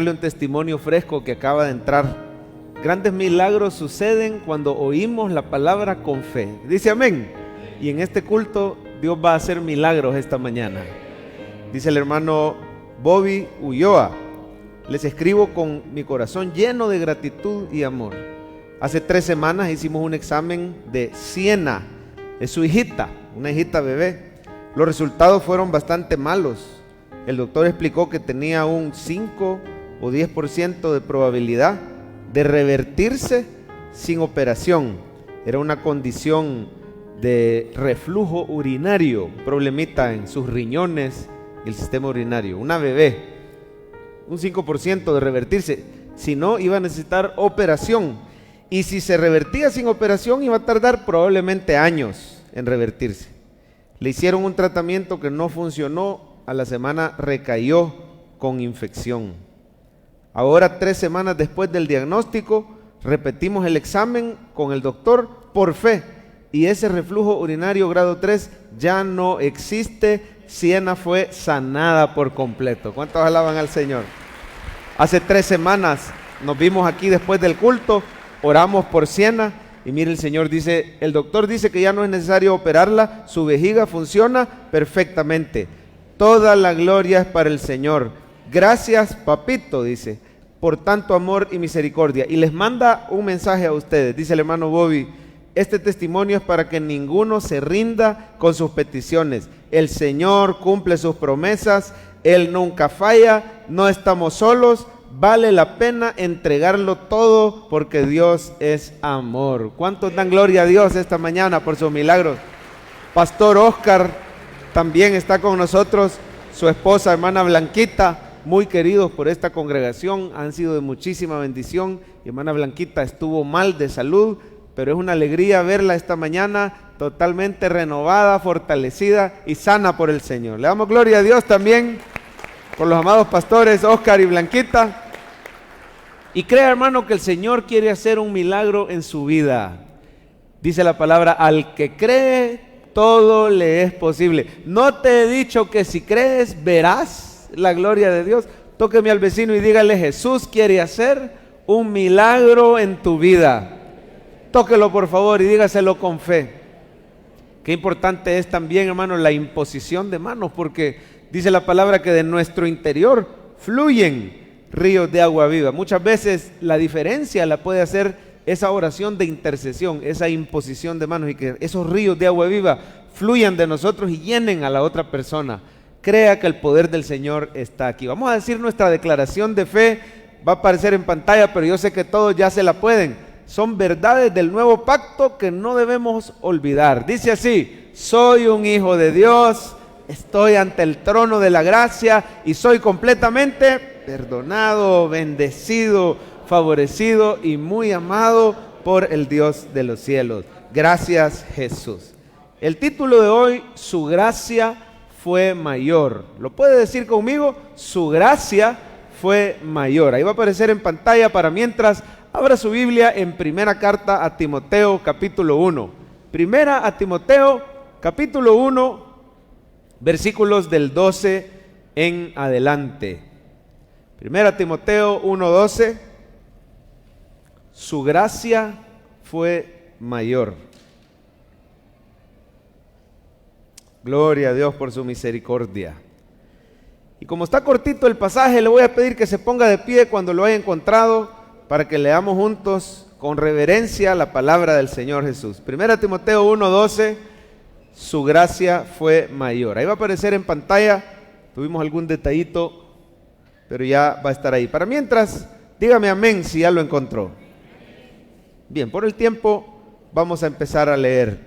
Un testimonio fresco que acaba de entrar. Grandes milagros suceden cuando oímos la palabra con fe. Dice amén. Y en este culto Dios va a hacer milagros esta mañana. Dice el hermano Bobby Ulloa: les escribo con mi corazón lleno de gratitud y amor. Hace 3 semanas hicimos un examen de Siena, es su hijita, una hijita bebé. Los resultados fueron bastante malos. El doctor explicó que tenía un 5 o 10% de probabilidad de revertirse sin operación. Era una condición de reflujo urinario, problemita en sus riñones y el sistema urinario. Una bebé, un 5% de revertirse, si no iba a necesitar operación, y si se revertía sin operación iba a tardar probablemente años en revertirse. Le hicieron un tratamiento que no funcionó, a la semana recayó con infección. Ahora, 3 semanas después del diagnóstico, repetimos el examen con el doctor por fe, y ese reflujo urinario grado 3 ya no existe. Siena fue sanada por completo. ¿Cuántos alaban al Señor? Hace 3 semanas nos vimos aquí después del culto, oramos por Siena, y mire, el Señor dice, el doctor dice que ya no es necesario operarla, su vejiga funciona perfectamente. Toda la gloria es para el Señor. Gracias, papito, dice, por tanto amor y misericordia. Y les manda un mensaje a ustedes. Dice el hermano Bobby: este testimonio es para que ninguno se rinda con sus peticiones. El Señor cumple sus promesas, Él nunca falla, no estamos solos, vale la pena entregarlo todo porque Dios es amor. ¿Cuántos dan gloria a Dios esta mañana por sus milagros? Pastor Oscar también está con nosotros, su esposa hermana Blanquita, muy queridos por esta congregación, han sido de muchísima bendición. Y hermana Blanquita estuvo mal de salud, pero es una alegría verla esta mañana totalmente renovada, fortalecida y sana por el Señor. Le damos gloria a Dios también por los amados pastores Oscar y Blanquita. Y crea, hermano, que el Señor quiere hacer un milagro en su vida. Dice la palabra: al que cree, todo le es posible. ¿No te he dicho que si crees verás la gloria de Dios? Tóqueme al vecino y dígale: Jesús quiere hacer un milagro en tu vida. Tóquelo por favor y dígaselo con fe. Qué importante es también, hermano, la imposición de manos, porque dice la palabra que de nuestro interior fluyen ríos de agua viva. Muchas veces la diferencia la puede hacer esa oración de intercesión, esa imposición de manos, y que esos ríos de agua viva fluyan de nosotros y llenen a la otra persona. Crea que el poder del Señor está aquí. Vamos a decir nuestra declaración de fe, va a aparecer en pantalla, pero yo sé que todos ya se la pueden. Son verdades del nuevo pacto que no debemos olvidar. Dice así: soy un hijo de Dios, estoy ante el trono de la gracia y soy completamente perdonado, bendecido, favorecido y muy amado por el Dios de los cielos. Gracias, Jesús. El título de hoy: su gracia fue mayor. ¿Lo puede decir conmigo? Su gracia fue mayor. Ahí va a aparecer en pantalla. Para mientras, abra su Biblia en primera carta a Timoteo capítulo 1. Primera a Timoteo capítulo 1, versículos del 12 en adelante. Primera Timoteo 1:12. Su gracia fue mayor. Gloria a Dios por su misericordia. Y como está cortito el pasaje, le voy a pedir que se ponga de pie cuando lo haya encontrado, para que leamos juntos con reverencia la palabra del Señor Jesús. Primera Timoteo 1:12. Su gracia fue mayor. Ahí va a aparecer en pantalla. Tuvimos algún detallito, pero ya va a estar ahí. Para mientras, dígame amén si ya lo encontró. Bien, por el tiempo vamos a empezar a leer.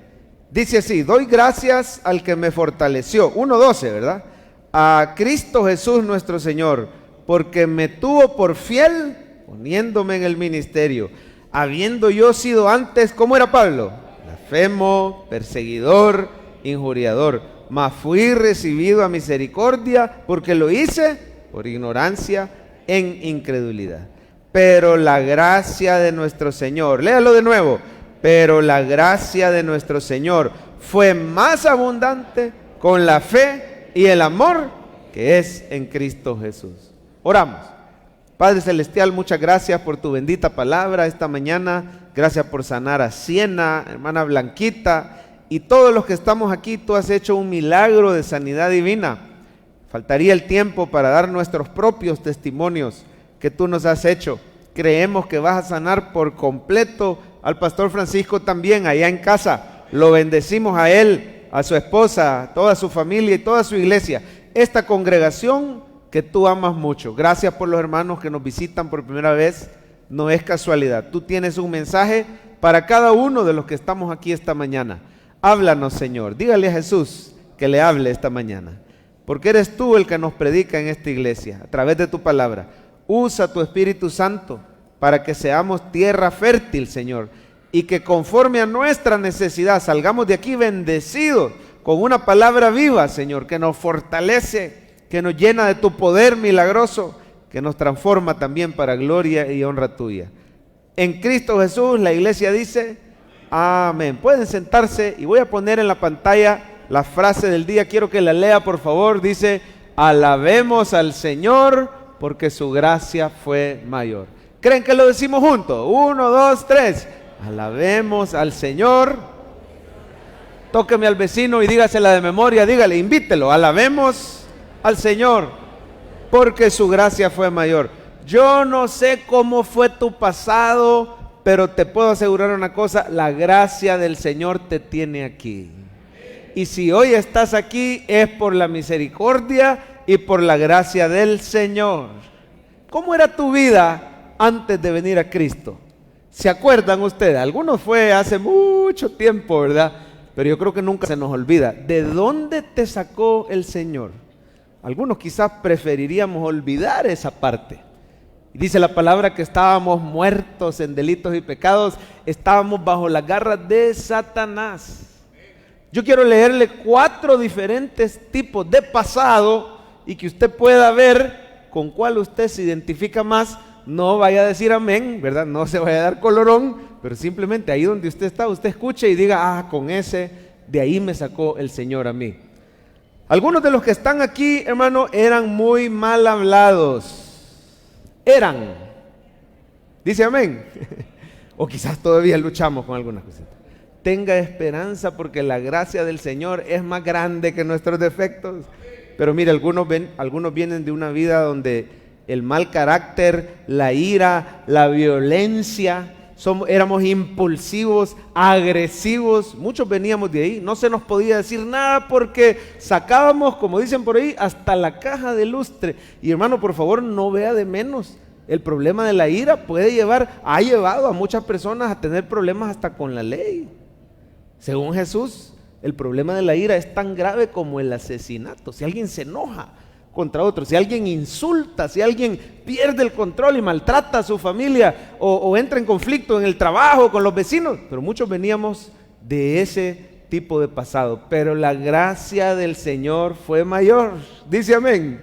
Dice así: doy gracias al que me fortaleció. 1:12, ¿verdad? A Cristo Jesús nuestro Señor, porque me tuvo por fiel poniéndome en el ministerio, habiendo yo sido antes, ¿cómo era Pablo? Blasfemo, perseguidor, injuriador, mas fui recibido a misericordia porque lo hice por ignorancia en incredulidad. Pero la gracia de nuestro Señor, léalo de nuevo, pero la gracia de nuestro Señor fue más abundante con la fe y el amor que es en Cristo Jesús. Oramos. Padre Celestial, muchas gracias por tu bendita palabra esta mañana. Gracias por sanar a Siena, hermana Blanquita, y todos los que estamos aquí. Tú has hecho un milagro de sanidad divina. Faltaría el tiempo para dar nuestros propios testimonios que tú nos has hecho. Creemos que vas a sanar por completo al pastor Francisco también allá en casa. Lo bendecimos a él, a su esposa, a toda su familia y toda su iglesia. Esta congregación que tú amas mucho. Gracias por los hermanos que nos visitan por primera vez. No es casualidad. Tú tienes un mensaje para cada uno de los que estamos aquí esta mañana. Háblanos, Señor. Dígale a Jesús que le hable esta mañana. Porque eres tú el que nos predica en esta iglesia, a través de tu palabra. Usa tu Espíritu Santo para que seamos tierra fértil, Señor, y que conforme a nuestra necesidad salgamos de aquí bendecidos con una palabra viva, Señor, que nos fortalece, que nos llena de tu poder milagroso, que nos transforma también para gloria y honra tuya. En Cristo Jesús, la iglesia dice, amén. Pueden sentarse y voy a poner en la pantalla la frase del día. Quiero que la lea, por favor. Dice, alabemos al Señor porque su gracia fue mayor. ¿Creen que lo decimos juntos? 1, 2, 3. Alabemos al Señor. Tóqueme al vecino y dígasela de memoria. Dígale, invítelo. Alabemos al Señor porque su gracia fue mayor. Yo no sé cómo fue tu pasado, pero te puedo asegurar una cosa: la gracia del Señor te tiene aquí. Y si hoy estás aquí es por la misericordia y por la gracia del Señor. ¿Cómo era tu vida antes de venir a Cristo? ¿Se acuerdan ustedes? Algunos fue hace mucho tiempo, ¿verdad? Pero yo creo que nunca se nos olvida. ¿De dónde te sacó el Señor? Algunos quizás preferiríamos olvidar esa parte. Dice la palabra que estábamos muertos en delitos y pecados, estábamos bajo las garras de Satanás. Yo quiero leerle 4 diferentes tipos de pasado y que usted pueda ver con cuál usted se identifica más. No vaya a decir amén, ¿verdad? No se vaya a dar colorón, pero simplemente ahí donde usted está, usted escuche y diga, con ese, de ahí me sacó el Señor a mí. Algunos de los que están aquí, hermano, eran muy mal hablados. Eran. Dice amén. O quizás todavía luchamos con algunas cositas. Tenga esperanza porque la gracia del Señor es más grande que nuestros defectos. Pero mire, algunos vienen de una vida donde el mal carácter, la ira, la violencia, éramos impulsivos, agresivos. Muchos veníamos de ahí. No se nos podía decir nada porque sacábamos, como dicen por ahí, hasta la caja de lustre. Y hermano, por favor, no vea de menos. El problema de la ira ha llevado a muchas personas a tener problemas hasta con la ley. Según Jesús, el problema de la ira es tan grave como el asesinato. Si alguien se enoja contra otro, si alguien insulta, si alguien pierde el control y maltrata a su familia o entra en conflicto en el trabajo con los vecinos. Pero muchos veníamos de ese tipo de pasado, pero la gracia del Señor fue mayor. Dice amén.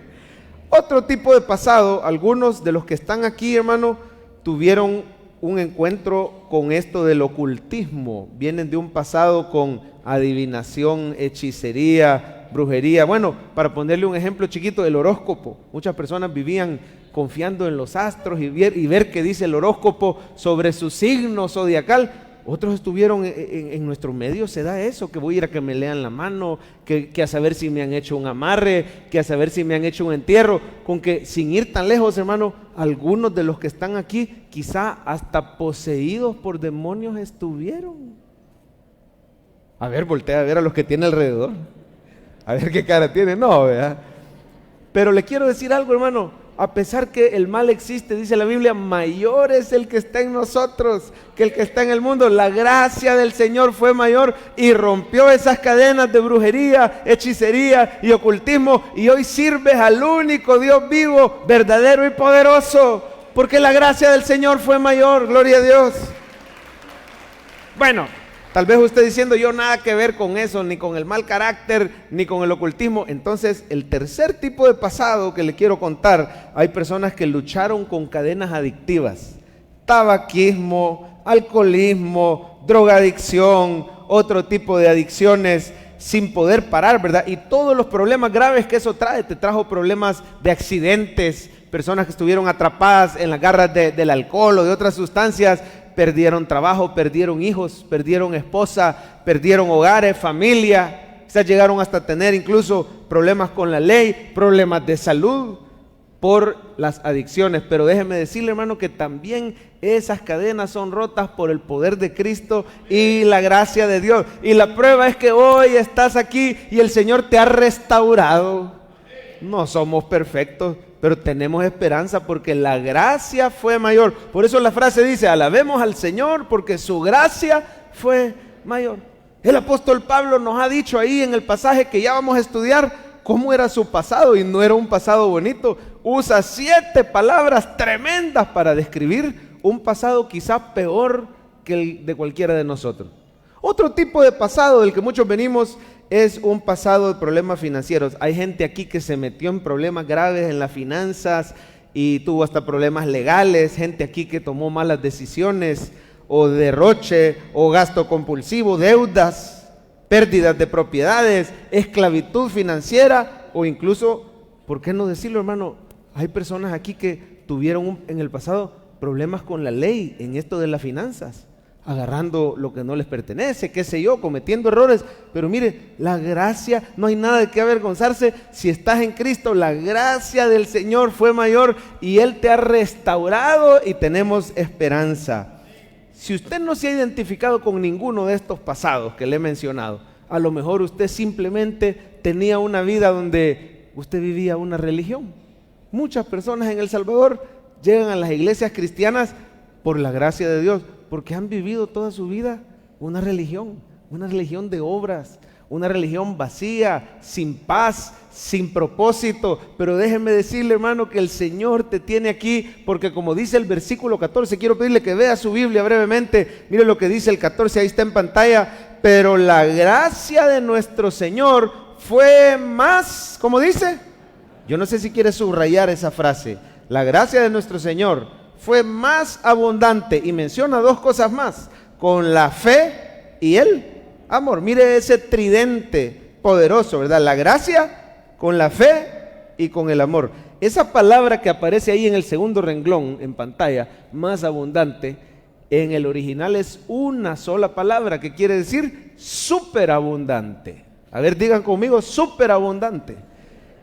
Otro tipo de pasado, algunos de los que están aquí, hermano, tuvieron un encuentro con esto del ocultismo. Vienen de un pasado con adivinación, hechicería, brujería. Bueno, para ponerle un ejemplo chiquito, el horóscopo. Muchas personas vivían confiando en los astros y ver qué dice el horóscopo sobre su signo zodiacal. Otros estuvieron en nuestro medio, se da eso, que voy a ir a que me lean la mano, que a saber si me han hecho un amarre, que a saber si me han hecho un entierro. Con que sin ir tan lejos, hermano, algunos de los que están aquí, quizá hasta poseídos por demonios estuvieron. A ver, voltea a ver a los que tiene alrededor. A ver qué cara tiene. No, ¿verdad? Pero le quiero decir algo, hermano. A pesar que el mal existe, dice la Biblia, mayor es el que está en nosotros que el que está en el mundo. La gracia del Señor fue mayor y rompió esas cadenas de brujería, hechicería y ocultismo. Y hoy sirves al único Dios vivo, verdadero y poderoso, porque la gracia del Señor fue mayor. Gloria a Dios. Bueno, tal vez usted diciendo, yo nada que ver con eso, ni con el mal carácter, ni con el ocultismo. Entonces, el tercer tipo de pasado que le quiero contar, hay personas que lucharon con cadenas adictivas. Tabaquismo, alcoholismo, drogadicción, otro tipo de adicciones sin poder parar, ¿verdad? Y todos los problemas graves que eso trae. Te trajo problemas de accidentes, personas que estuvieron atrapadas en las garras del alcohol o de otras sustancias, perdieron trabajo, perdieron hijos, perdieron esposa, perdieron hogares, familia, quizás llegaron hasta tener incluso problemas con la ley, problemas de salud por las adicciones. Pero déjeme decirle, hermano, que también esas cadenas son rotas por el poder de Cristo y la gracia de Dios. Y la prueba es que hoy estás aquí y el Señor te ha restaurado. No somos perfectos, pero tenemos esperanza porque la gracia fue mayor. Por eso la frase dice: alabemos al Señor porque su gracia fue mayor. El apóstol Pablo nos ha dicho ahí en el pasaje que ya vamos a estudiar cómo era su pasado, y no era un pasado bonito. Usa 7 palabras tremendas para describir un pasado quizá peor que el de cualquiera de nosotros. Otro tipo de pasado del que muchos venimos es un pasado de problemas financieros. Hay gente aquí que se metió en problemas graves en las finanzas y tuvo hasta problemas legales. Gente aquí que tomó malas decisiones, o derroche, o gasto compulsivo, deudas, pérdidas de propiedades, esclavitud financiera, o incluso, ¿por qué no decirlo, hermano? Hay personas aquí que tuvieron en el pasado problemas con la ley en esto de las finanzas, agarrando lo que no les pertenece, qué sé yo, cometiendo errores. Pero mire, la gracia, no hay nada de qué avergonzarse. Si estás en Cristo, la gracia del Señor fue mayor y Él te ha restaurado y tenemos esperanza. Si usted no se ha identificado con ninguno de estos pasados que le he mencionado, a lo mejor usted simplemente tenía una vida donde usted vivía una religión. Muchas personas en El Salvador llegan a las iglesias cristianas por la gracia de Dios, porque han vivido toda su vida una religión de obras, una religión vacía, sin paz, sin propósito. Pero déjeme decirle, hermano, que el Señor te tiene aquí, porque como dice el versículo 14, quiero pedirle que vea su Biblia brevemente. Mire lo que dice el 14, ahí está en pantalla. Pero la gracia de nuestro Señor fue más, ¿cómo dice? Yo no sé si quiere subrayar esa frase. La gracia de nuestro Señor fue más abundante, y menciona 2 cosas más: con la fe y el amor. Mire ese tridente poderoso, ¿verdad? La gracia, con la fe y con el amor. Esa palabra que aparece ahí en el segundo renglón en pantalla, más abundante, en el original es una sola palabra que quiere decir superabundante. A ver, digan conmigo, superabundante.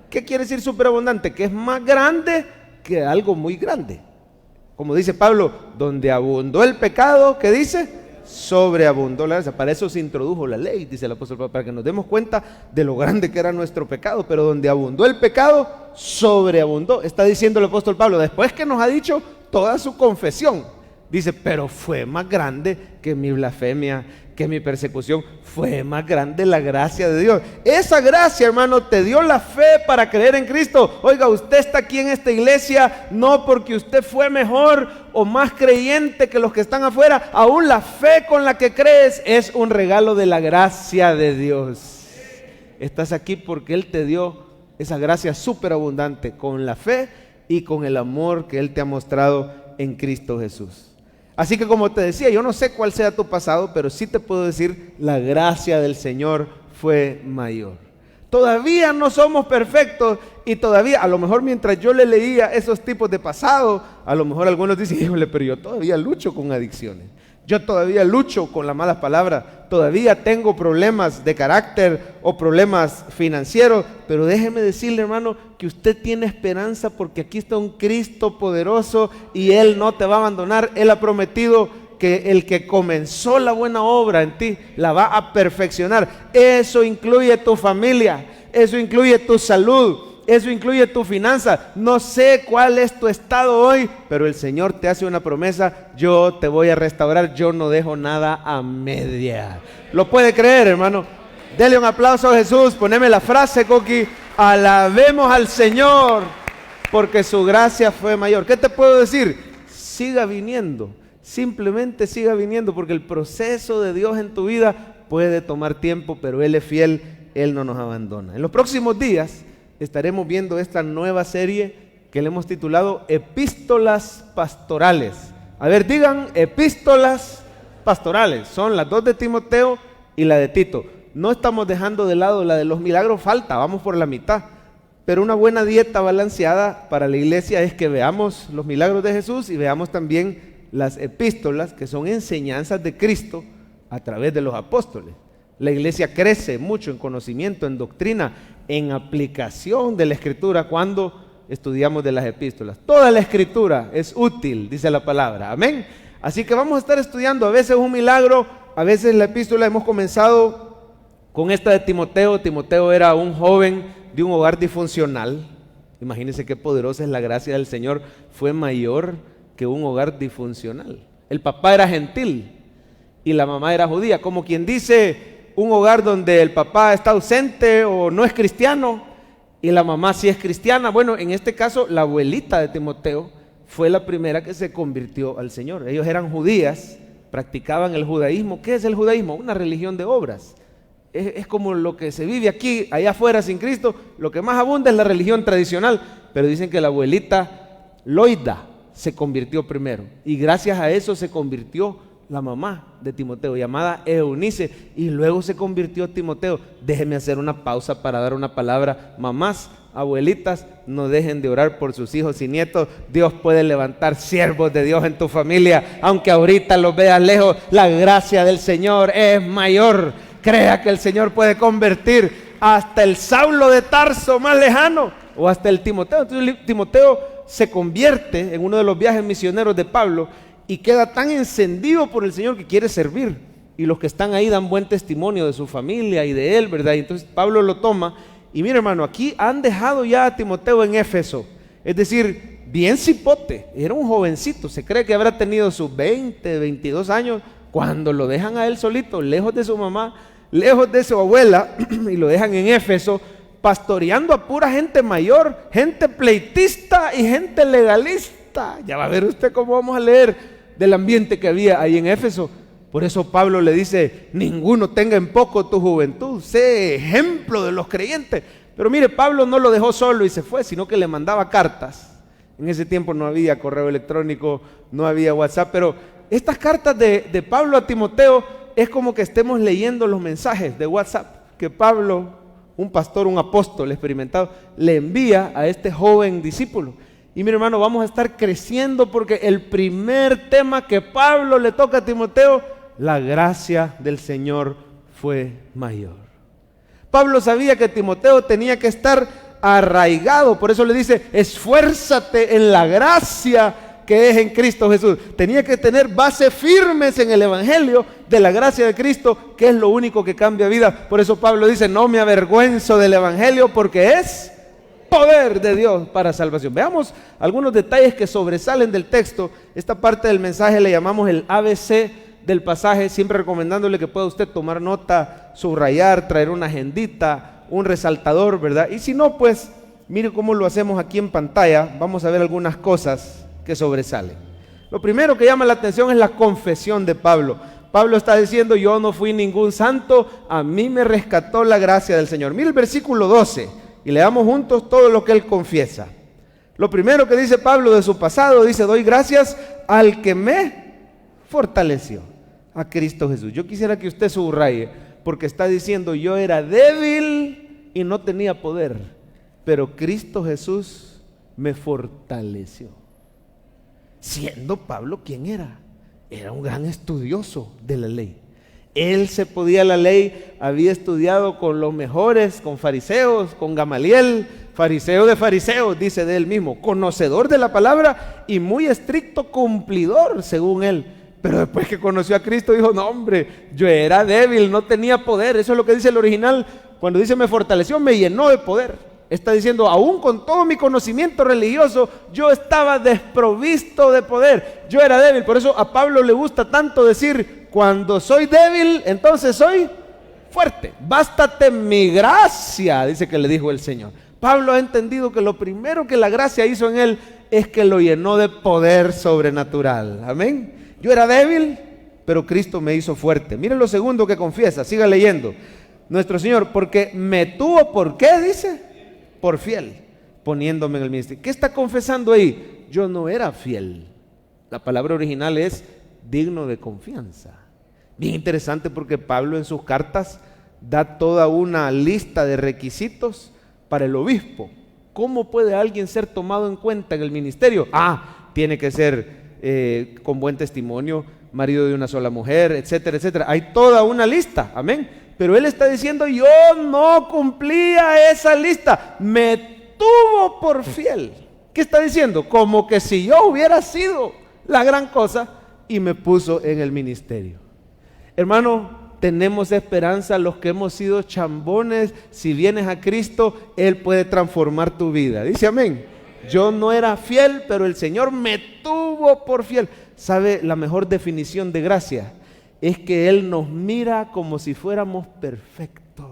¿Qué quiere decir superabundante? Que es más grande que algo muy grande. Como dice Pablo, donde abundó el pecado, ¿qué dice? Sobreabundó la gracia. Para eso se introdujo la ley, dice el apóstol Pablo, para que nos demos cuenta de lo grande que era nuestro pecado. Pero donde abundó el pecado, sobreabundó. Está diciendo el apóstol Pablo, después que nos ha dicho toda su confesión, dice: pero fue más grande que mi blasfemia, que mi persecución. Fue más grande la gracia de Dios. Esa gracia, hermano, te dio la fe para creer en Cristo. Oiga, usted está aquí en esta iglesia no porque usted fue mejor o más creyente que los que están afuera. Aún la fe con la que crees es un regalo de la gracia de Dios. Estás aquí porque Él te dio esa gracia superabundante, con la fe y con el amor que Él te ha mostrado en Cristo Jesús. Así que, como te decía, yo no sé cuál sea tu pasado, pero sí te puedo decir, la gracia del Señor fue mayor. Todavía no somos perfectos y todavía, a lo mejor mientras yo le leía esos tipos de pasado, a lo mejor algunos dicen: híjole, pero yo todavía lucho con adicciones. Yo todavía lucho con las malas palabras, todavía tengo problemas de carácter o problemas financieros. Pero déjeme decirle, hermano, que usted tiene esperanza, porque aquí está un Cristo poderoso y Él no te va a abandonar. Él ha prometido que el que comenzó la buena obra en ti la va a perfeccionar. Eso incluye tu familia, eso incluye tu salud, eso incluye tu finanza. No sé cuál es tu estado hoy, pero el Señor te hace una promesa: yo te voy a restaurar, yo no dejo nada a media. ¿Lo puede creer, hermano? Dele un aplauso a Jesús. Poneme la frase, Coqui: alabemos al Señor porque su gracia fue mayor. ¿Qué te puedo decir? Siga viniendo, simplemente siga viniendo, porque el proceso de Dios en tu vida puede tomar tiempo, pero Él es fiel, Él no nos abandona. En los próximos días estaremos viendo esta nueva serie que le hemos titulado Epístolas Pastorales. A ver, digan: epístolas pastorales. Son las 2 de Timoteo y la de Tito. No estamos dejando de lado la de los milagros, falta, vamos por la mitad. Pero una buena dieta balanceada para la iglesia es que veamos los milagros de Jesús y veamos también las epístolas, que son enseñanzas de Cristo a través de los apóstoles. La iglesia crece mucho en conocimiento, en doctrina, en aplicación de la Escritura cuando estudiamos de las epístolas. Toda la Escritura es útil, dice la palabra. Amén. Así que vamos a estar estudiando a veces un milagro, a veces la epístola. Hemos comenzado con esta de Timoteo. Timoteo era un joven de un hogar disfuncional. Imagínense qué poderosa es la gracia del Señor. Fue mayor que un hogar disfuncional. El papá era gentil y la mamá era judía. Como quien dice, un hogar donde el papá está ausente o no es cristiano y la mamá sí es cristiana. Bueno, en este caso la abuelita de Timoteo fue la primera que se convirtió al Señor. Ellos eran judías, practicaban el judaísmo. ¿Qué es el judaísmo? Una religión de obras. Es como lo que se vive aquí, allá afuera sin Cristo. Lo que más abunda es la religión tradicional, pero dicen que la abuelita Loida se convirtió primero, y gracias a eso se convirtió la mamá de Timoteo, llamada Eunice, y luego se convirtió Timoteo. Déjenme hacer una pausa para dar una palabra. Mamás, abuelitas, no dejen de orar por sus hijos y nietos. Dios puede levantar siervos de Dios en tu familia, aunque ahorita los veas lejos. La gracia del Señor es mayor. Crea que el Señor puede convertir hasta el Saulo de Tarso más lejano, o hasta el Timoteo. Entonces Timoteo se convierte en uno de los viajes misioneros de Pablo y queda tan encendido por el Señor que quiere servir, y los que están ahí dan buen testimonio de su familia y de él, ¿verdad? Y entonces Pablo lo toma, y mire, hermano, aquí han dejado ya a Timoteo en Éfeso, es decir, bien cipote, era un jovencito, se cree que habrá tenido sus 20, 22 años, cuando lo dejan a él solito, lejos de su mamá, lejos de su abuela, y lo dejan en Éfeso, pastoreando a pura gente mayor, gente pleitista y gente legalista. Ya va a ver usted cómo vamos a leer del ambiente que había ahí en Éfeso. Por eso Pablo le dice, ninguno tenga en poco tu juventud, sé ejemplo de los creyentes. Pero mire, Pablo no lo dejó solo y se fue, sino que le mandaba cartas. En ese tiempo no había correo electrónico, no había WhatsApp, pero estas cartas de Pablo a Timoteo es como que estemos leyendo los mensajes de WhatsApp que Pablo, un pastor, un apóstol experimentado, le envía a este joven discípulo. Y mi hermano, vamos a estar creciendo porque el primer tema que Pablo le toca a Timoteo, la gracia del Señor fue mayor. Pablo sabía que Timoteo tenía que estar arraigado, por eso le dice, esfuérzate en la gracia que es en Cristo Jesús. Tenía que tener bases firmes en el Evangelio de la gracia de Cristo, que es lo único que cambia vida. Por eso Pablo dice, no me avergüenzo del Evangelio porque es poder de Dios para salvación. Veamos algunos detalles que sobresalen del texto. Esta parte del mensaje le llamamos el ABC del pasaje, siempre recomendándole que pueda usted tomar nota, subrayar, traer una agendita, un resaltador, ¿verdad? Y si no, pues mire cómo lo hacemos aquí en pantalla. Vamos a ver algunas cosas que sobresalen. Lo primero que llama la atención es la confesión de Pablo. Pablo está diciendo, yo no fui ningún santo, a mí me rescató la gracia del Señor. Mire el versículo 12 y leamos juntos todo lo que él confiesa. Lo primero que dice Pablo de su pasado, dice, doy gracias al que me fortaleció, a Cristo Jesús. Yo quisiera que usted subraye, porque está diciendo, yo era débil y no tenía poder, pero Cristo Jesús me fortaleció. Siendo Pablo, ¿quién era? Era un gran estudioso de la ley. Él se podía la ley, había estudiado con los mejores, con fariseos, con Gamaliel, fariseo de fariseos, dice de él mismo, conocedor de la palabra y muy estricto cumplidor, según él. Pero después que conoció a Cristo dijo, no hombre, yo era débil, no tenía poder. Eso es lo que dice el original, cuando dice me fortaleció, me llenó de poder. Está diciendo, aún con todo mi conocimiento religioso, yo estaba desprovisto de poder, yo era débil. Por eso a Pablo le gusta tanto decir, cuando soy débil, entonces soy fuerte. Bástate mi gracia, dice que le dijo el Señor. Pablo ha entendido que lo primero que la gracia hizo en él es que lo llenó de poder sobrenatural. Amén. Yo era débil, pero Cristo me hizo fuerte. Miren lo segundo que confiesa, siga leyendo. Nuestro Señor, porque me tuvo, ¿por qué? Dice, por fiel, poniéndome en el ministerio. ¿Qué está confesando ahí? Yo no era fiel. La palabra original es digno de confianza. Bien interesante porque Pablo en sus cartas da toda una lista de requisitos para el obispo. ¿Cómo puede alguien ser tomado en cuenta en el ministerio? Tiene que ser con buen testimonio, marido de una sola mujer, etcétera, etcétera. Hay toda una lista, amén. Pero él está diciendo, yo no cumplía esa lista, me tuvo por fiel. ¿Qué está diciendo? Como que si yo hubiera sido la gran cosa y me puso en el ministerio. Hermano, tenemos esperanza los que hemos sido chambones. Si vienes a Cristo, Él puede transformar tu vida. Dice amén. Yo no era fiel, pero el Señor me tuvo por fiel. ¿Sabe la mejor definición de gracia? Es que Él nos mira como si fuéramos perfectos.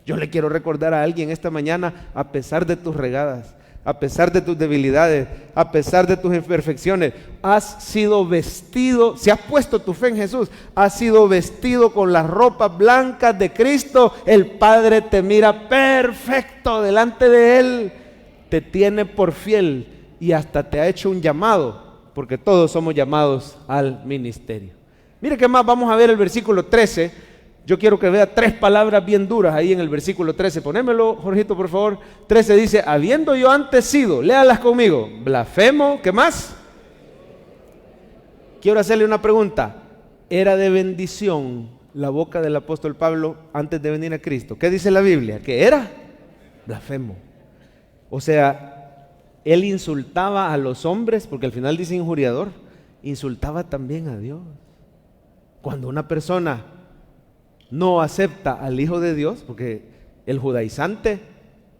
Yo le quiero recordar a alguien esta mañana, a pesar de tus regadas, a pesar de tus debilidades, a pesar de tus imperfecciones, has sido vestido, si has puesto tu fe en Jesús, has sido vestido con las ropas blancas de Cristo. El Padre te mira perfecto delante de Él, te tiene por fiel y hasta te ha hecho un llamado, porque todos somos llamados al ministerio. Mire qué más, vamos a ver el versículo 13. Yo quiero que vea 3 palabras bien duras ahí en el versículo 13. Ponémelo, Jorgito, por favor. 13 dice, habiendo yo antes sido, léalas conmigo, blasfemo, ¿qué más? Quiero hacerle una pregunta. ¿Era de bendición la boca del apóstol Pablo antes de venir a Cristo? ¿Qué dice la Biblia? ¿Que era? Blasfemo. O sea, él insultaba a los hombres, porque al final dice injuriador, insultaba también a Dios. Cuando una persona no acepta al Hijo de Dios, porque el judaizante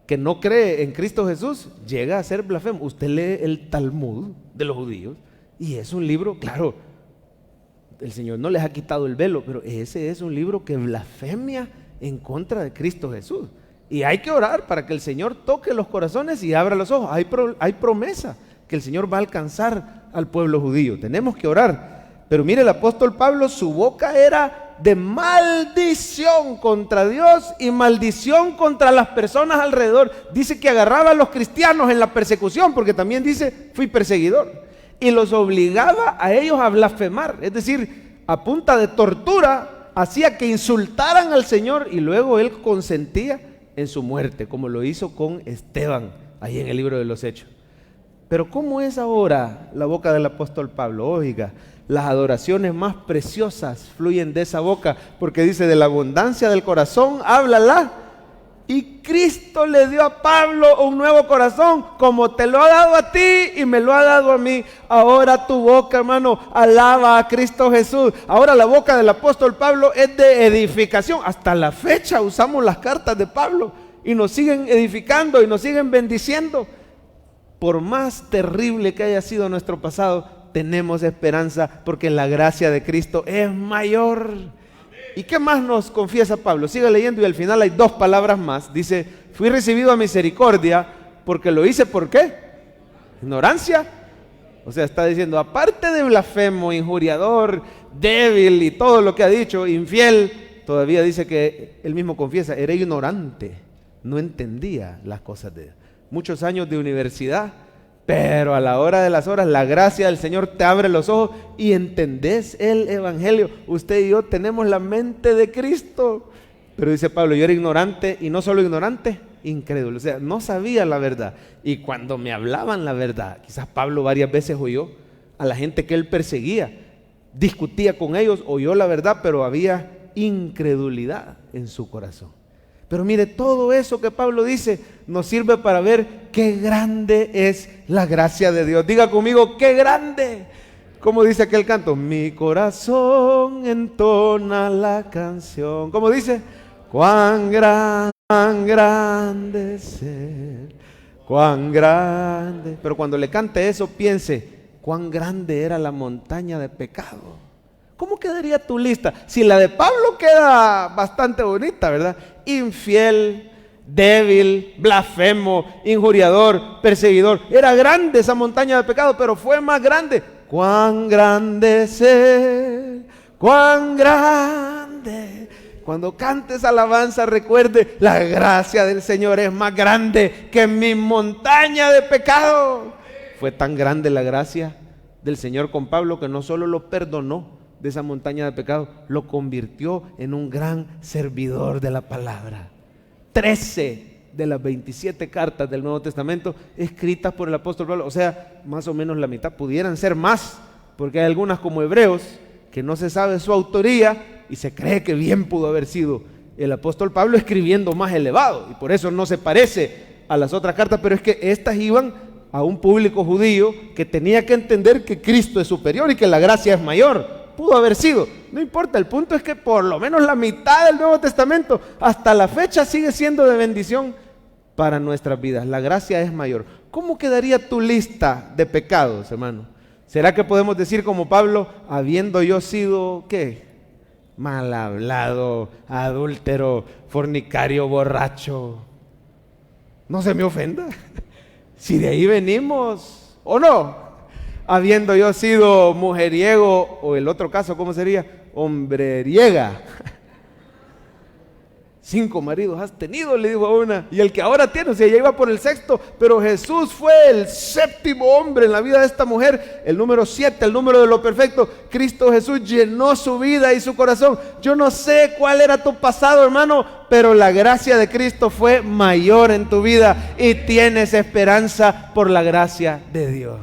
que no cree en Cristo Jesús llega a ser blasfemo. Usted lee el Talmud de los judíos y es un libro, claro, el Señor no les ha quitado el velo, pero ese es un libro que blasfemia en contra de Cristo Jesús. Y hay que orar para que el Señor toque los corazones y abra los ojos. Hay promesa que el Señor va a alcanzar al pueblo judío. Tenemos que orar. Pero mire, el apóstol Pablo, su boca era de maldición contra Dios y maldición contra las personas alrededor. Dice que agarraba a los cristianos en la persecución, porque también dice, fui perseguidor, y los obligaba a ellos a blasfemar. Es decir, a punta de tortura, hacía que insultaran al Señor y luego él consentía en su muerte, como lo hizo con Esteban, ahí en el libro de los Hechos. Pero ¿cómo es ahora la boca del apóstol Pablo? Oiga, las adoraciones más preciosas fluyen de esa boca, porque dice, de la abundancia del corazón, háblala. Y Cristo le dio a Pablo un nuevo corazón, como te lo ha dado a ti y me lo ha dado a mí. Ahora tu boca, hermano, alaba a Cristo Jesús. Ahora la boca del apóstol Pablo es de edificación. Hasta la fecha usamos las cartas de Pablo y nos siguen edificando y nos siguen bendiciendo. Por más terrible que haya sido nuestro pasado, tenemos esperanza, porque la gracia de Cristo es mayor. ¿Y qué más nos confiesa Pablo? Sigue leyendo y al final hay 2 palabras más. Dice, fui recibido a misericordia porque lo hice, ¿por qué? Ignorancia. O sea, está diciendo, aparte de blasfemo, injuriador, débil y todo lo que ha dicho, infiel, todavía dice que él mismo confiesa, era ignorante, no entendía las cosas de Dios. Muchos años de universidad, pero a la hora de las horas la gracia del Señor te abre los ojos y entendés el evangelio. Usted y yo tenemos la mente de Cristo. Pero dice Pablo, yo era ignorante, y no solo ignorante, incrédulo. O sea, no sabía la verdad. Y cuando me hablaban la verdad, quizás Pablo varias veces oyó a la gente que él perseguía, discutía con ellos, oyó la verdad, pero había incredulidad en su corazón. Pero mire, todo eso que Pablo dice nos sirve para ver qué grande es la gracia de Dios. Diga conmigo, qué grande. Como dice aquel canto, mi corazón entona la canción. ¿Cómo dice? Cuán grande es Él, cuán grande. Pero cuando le cante eso, piense, cuán grande era la montaña de pecado. ¿Cómo quedaría tu lista? Si la de Pablo queda bastante bonita, ¿verdad? Infiel, débil, blasfemo, injuriador, perseguidor. Era grande esa montaña de pecado, pero fue más grande. ¡Cuán grande es Él! ¡Cuán grande! Cuando cantes alabanza, recuerde, la gracia del Señor es más grande que mi montaña de pecado. Fue tan grande la gracia del Señor con Pablo que no solo lo perdonó de esa montaña de pecado, lo convirtió en un gran servidor de la palabra. 13 de las 27 cartas del Nuevo Testamento escritas por el apóstol Pablo. O sea, más o menos la mitad, pudieran ser más, porque hay algunas como Hebreos que no se sabe su autoría y se cree que bien pudo haber sido el apóstol Pablo escribiendo más elevado, y por eso no se parece a las otras cartas, pero es que estas iban a un público judío que tenía que entender que Cristo es superior y que la gracia es mayor. Pudo haber sido, no importa, el punto es que por lo menos la mitad del Nuevo Testamento hasta la fecha sigue siendo de bendición para nuestras vidas. La gracia es mayor. ¿Cómo quedaría tu lista de pecados, hermano? ¿Será que podemos decir como Pablo, habiendo yo sido, qué? Mal hablado, adúltero, fornicario, borracho. No se me ofenda. Si de ahí venimos, ¿o no? Habiendo yo sido mujeriego, o el otro caso, ¿cómo sería? Hombreriega. 5 maridos has tenido, le dijo a una, y el que ahora tiene, o sea, ya iba por el 6º, pero Jesús fue el 7º hombre en la vida de esta mujer, el número 7, el número de lo perfecto. Cristo Jesús llenó su vida y su corazón. Yo no sé cuál era tu pasado, hermano, pero la gracia de Cristo fue mayor en tu vida y tienes esperanza por la gracia de Dios.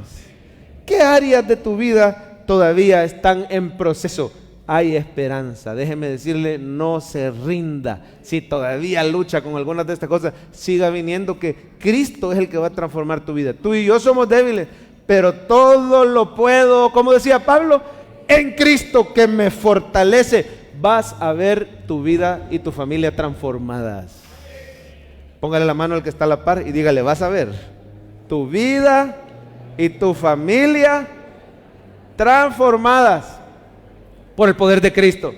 ¿Qué áreas de tu vida todavía están en proceso? Hay esperanza. Déjeme decirle, no se rinda. Si todavía lucha con algunas de estas cosas, siga viniendo, que Cristo es el que va a transformar tu vida. Tú y yo somos débiles, pero todo lo puedo, como decía Pablo, en Cristo que me fortalece. Vas a ver tu vida y tu familia transformadas. Póngale la mano al que está a la par y dígale, vas a ver tu vida y tu familia transformadas por el poder de Cristo.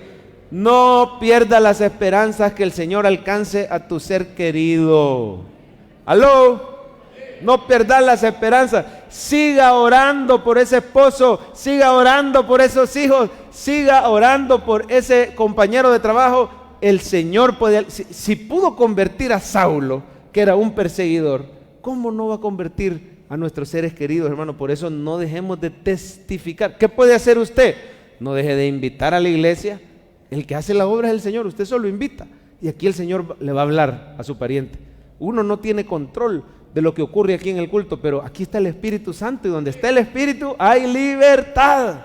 No pierdas las esperanzas que el Señor alcance a tu ser querido. ¿Aló? No pierdas las esperanzas. Siga orando por ese esposo, siga orando por esos hijos, siga orando por ese compañero de trabajo. El Señor puede, si pudo convertir a Saulo, que era un perseguidor, ¿cómo no va a convertir a nuestros seres queridos, hermano? Por eso no dejemos de testificar. ¿Qué puede hacer usted? No deje de invitar a la iglesia. El que hace la obra es el Señor, usted solo invita. Y aquí el Señor le va a hablar a su pariente. Uno no tiene control de lo que ocurre aquí en el culto, pero aquí está el Espíritu Santo, y donde está el Espíritu hay libertad.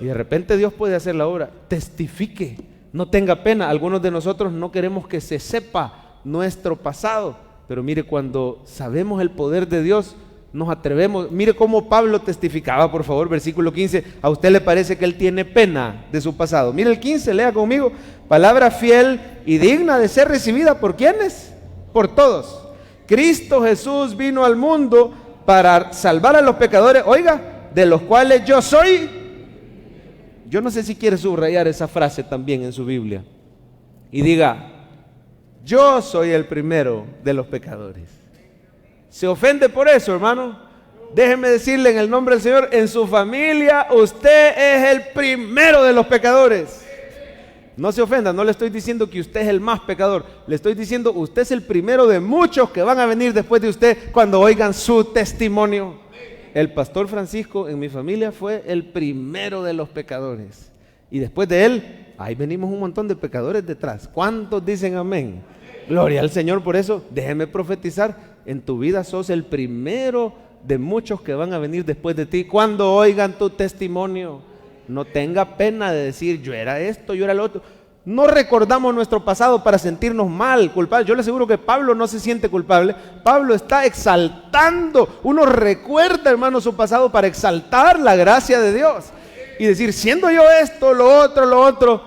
Y de repente Dios puede hacer la obra. Testifique, no tenga pena. Algunos de nosotros no queremos que se sepa nuestro pasado, pero mire, cuando sabemos el poder de Dios, nos atrevemos. Mire cómo Pablo testificaba, por favor, versículo 15. ¿A usted le parece que él tiene pena de su pasado? Mire el 15, lea conmigo. Palabra fiel y digna de ser recibida, ¿por quiénes? Por todos. Cristo Jesús vino al mundo para salvar a los pecadores, oiga, de los cuales yo soy. Yo no sé si quiere subrayar esa frase también en su Biblia y diga, yo soy el primero de los pecadores. ¿Se ofende por eso, hermano? Déjeme decirle en el nombre del Señor, en su familia usted es el primero de los pecadores. No se ofenda, no le estoy diciendo que usted es el más pecador, le estoy diciendo usted es el primero de muchos que van a venir después de usted cuando oigan su testimonio. El pastor Francisco en mi familia fue el primero de los pecadores, y después de él, ahí venimos un montón de pecadores detrás. ¿Cuántos dicen amén? Gloria al Señor. Por eso, déjeme profetizar, en tu vida sos el primero de muchos que van a venir después de ti cuando oigan tu testimonio. No tenga pena de decir, yo era esto, yo era lo otro. No recordamos nuestro pasado para sentirnos mal, culpables. Yo le aseguro que Pablo no se siente culpable. Pablo está exaltando. Uno recuerda, hermano, su pasado para exaltar la gracia de Dios y decir, siendo yo esto, lo otro.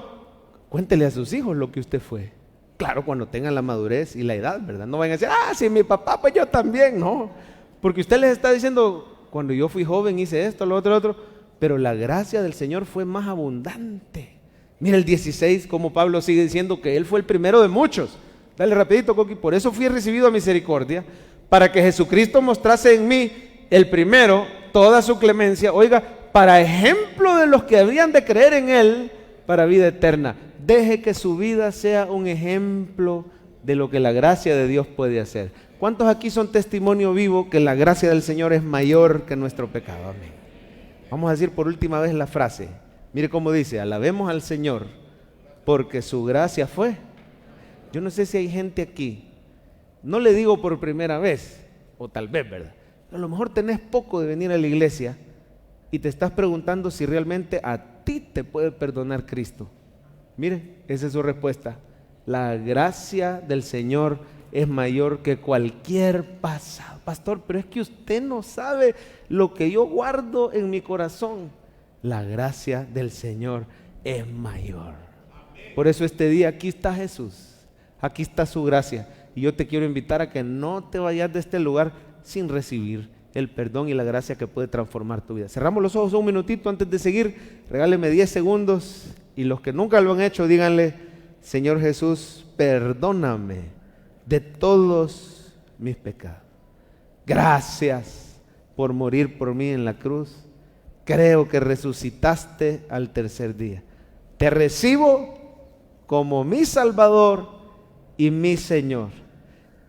Cuéntele a sus hijos lo que usted fue. Claro, cuando tengan la madurez y la edad, ¿verdad? No vayan a decir, si mi papá, pues yo también. No, porque usted les está diciendo, cuando yo fui joven hice esto, lo otro, pero la gracia del Señor fue más abundante. Mira el 16, como Pablo sigue diciendo que él fue el primero de muchos. Dale rapidito, Coqui. Por eso fui recibido a misericordia, para que Jesucristo mostrase en mí, el primero, toda su clemencia, oiga, para ejemplo de los que habrían de creer en él, para vida eterna. Deje que su vida sea un ejemplo de lo que la gracia de Dios puede hacer. ¿Cuántos aquí son testimonio vivo que la gracia del Señor es mayor que nuestro pecado? Amén. Vamos a decir por última vez la frase. Mire cómo dice, alabemos al Señor porque su gracia fue. Yo no sé si hay gente aquí No le digo por primera vez, o tal vez, ¿verdad? A lo mejor tenés poco de venir a la iglesia y te estás preguntando si realmente a ti te puede perdonar Cristo. Mire, esa es su respuesta. La gracia del Señor es mayor que cualquier pasado. Pastor, pero es que usted no sabe lo que yo guardo en mi corazón. La gracia del Señor es mayor. Por eso este día aquí está Jesús, aquí está su gracia. Y yo te quiero invitar a que no te vayas de este lugar sin recibir el perdón y la gracia que puede transformar tu vida. Cerramos los ojos un minutito antes de seguir. Regáleme 10 segundos y los que nunca lo han hecho, díganle: Señor Jesús, perdóname de todos mis pecados. Gracias por morir por mí en la cruz. Creo que resucitaste al tercer día. Te recibo como mi Salvador y mi Señor.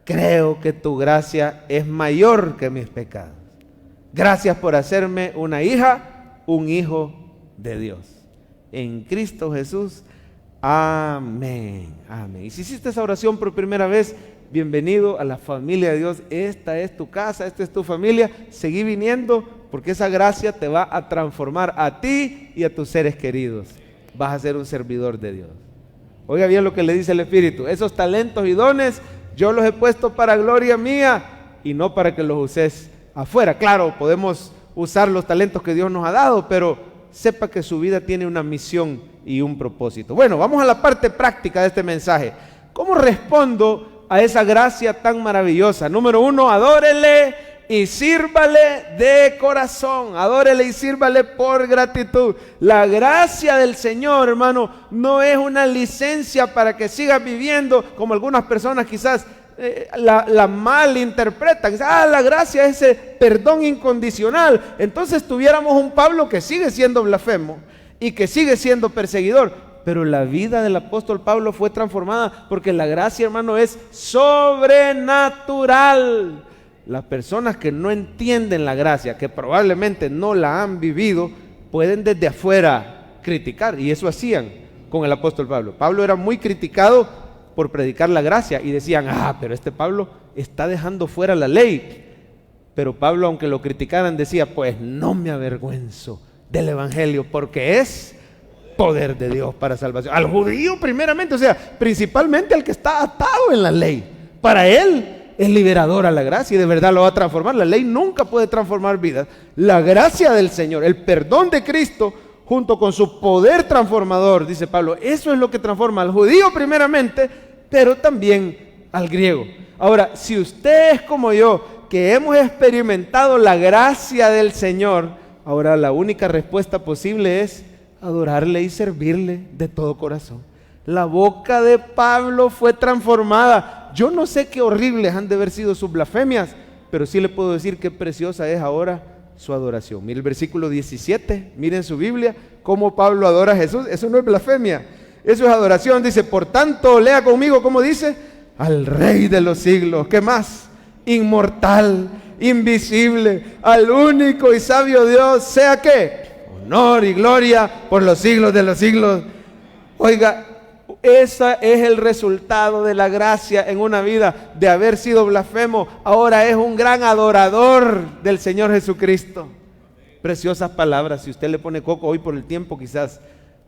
Creo que tu gracia es mayor que mis pecados. Gracias por hacerme una hija, un hijo de Dios. En Cristo Jesús. Amén. Amén. Y si hiciste esa oración por primera vez, bienvenido a la familia de Dios. Esta es tu casa, esta es tu familia. Seguí viniendo porque esa gracia te va a transformar a ti y a tus seres queridos. Vas a ser un servidor de Dios. Oiga bien lo que le dice el Espíritu: esos talentos y dones yo los he puesto para gloria mía y no para que los uses afuera. Claro, podemos usar los talentos que Dios nos ha dado, pero sepa que su vida tiene una misión y un propósito. Bueno, vamos a la parte práctica de este mensaje. ¿Cómo respondo a esa gracia tan maravillosa? Número 1, adórele y sírvale de corazón. Adórele y sírvale por gratitud. La gracia del Señor, hermano, no es una licencia para que sigas viviendo como algunas personas quizás la malinterpretan. La gracia es ese perdón incondicional. Entonces tuviéramos un Pablo que sigue siendo blasfemo y que sigue siendo perseguidor. Pero la vida del apóstol Pablo fue transformada porque la gracia, hermano, es sobrenatural. Las personas que no entienden la gracia, que probablemente no la han vivido, pueden desde afuera criticar, y eso hacían con el apóstol Pablo. Pablo era muy criticado por predicar la gracia y decían: pero este Pablo está dejando fuera la ley. Pero Pablo, aunque lo criticaran, decía: pues no me avergüenzo del evangelio, porque es poder de Dios para salvación. Al judío primeramente, o sea, principalmente al que está atado en la ley. Para él es liberadora la gracia y de verdad lo va a transformar. La ley nunca puede transformar vidas. La gracia del Señor, el perdón de Cristo, junto con su poder transformador, dice Pablo, eso es lo que transforma al judío primeramente, pero también al griego. Ahora, si usted es como yo, que hemos experimentado la gracia del Señor, ahora la única respuesta posible es adorarle y servirle de todo corazón. La boca de Pablo fue transformada. Yo no sé qué horribles han de haber sido sus blasfemias, pero sí le puedo decir qué preciosa es ahora su adoración. Mire el versículo 17, miren su Biblia, cómo Pablo adora a Jesús. Eso no es blasfemia, eso es adoración. Dice: por tanto, lea conmigo cómo dice: al Rey de los siglos. ¿Qué más? Inmortal, invisible, al único y sabio Dios, sea que honor y gloria por los siglos de los siglos. Oiga, ese es el resultado de la gracia en una vida, de haber sido blasfemo. Ahora es un gran adorador del Señor Jesucristo. Preciosas palabras. Si usted le pone coco hoy por el tiempo quizás,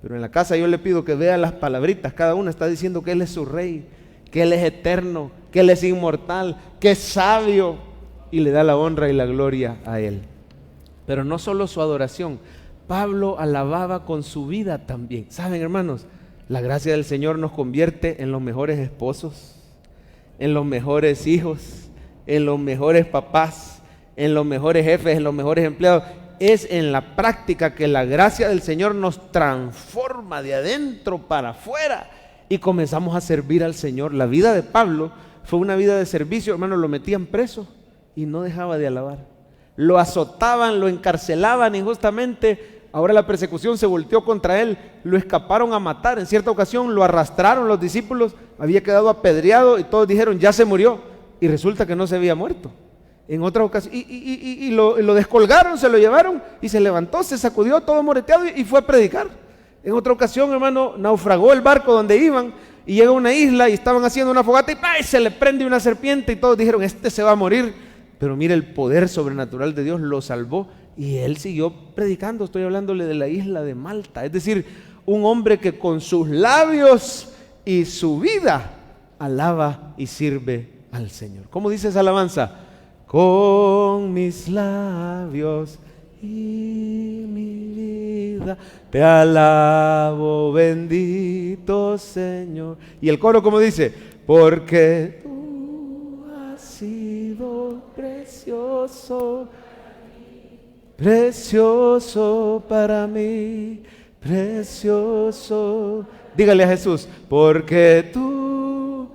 pero en la casa yo le pido que vea las palabritas. Cada una está diciendo que Él es su Rey, que Él es eterno, que Él es inmortal, que es sabio, y le da la honra y la gloria a Él. Pero no solo su adoración, Pablo alababa con su vida también. ¿Saben, hermanos? La gracia del Señor nos convierte en los mejores esposos, en los mejores hijos, en los mejores papás, en los mejores jefes, en los mejores empleados. Es en la práctica que la gracia del Señor nos transforma de adentro para afuera y comenzamos a servir al Señor. La vida de Pablo fue una vida de servicio, hermano. Lo metían preso y no dejaba de alabar. Lo azotaban, lo encarcelaban injustamente. Ahora la persecución se volteó contra él, lo escaparon a matar. En cierta ocasión lo arrastraron los discípulos, había quedado apedreado y todos dijeron: ya se murió, y resulta que no se había muerto. En otra ocasión, lo descolgaron, se lo llevaron y se levantó, se sacudió todo moreteado y fue a predicar. En otra ocasión, hermano, naufragó el barco donde iban y llega a una isla y estaban haciendo una fogata y se le prende una serpiente y todos dijeron, este se va a morir. Pero mire, el poder sobrenatural de Dios lo salvó y él siguió predicando. Estoy hablándole de la isla de Malta, es decir, un hombre que con sus labios y su vida alaba y sirve al Señor. ¿Cómo dice esa alabanza? Con mis labios y mi vida te alabo, bendito Señor. Y el coro, ¿cómo dice? Porque tú has sido precioso, precioso para mí, precioso. Dígale a Jesús, porque tú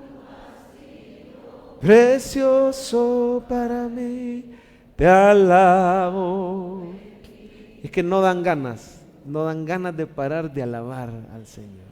precioso para mí, te alabo. Es que no dan ganas de parar de alabar al Señor.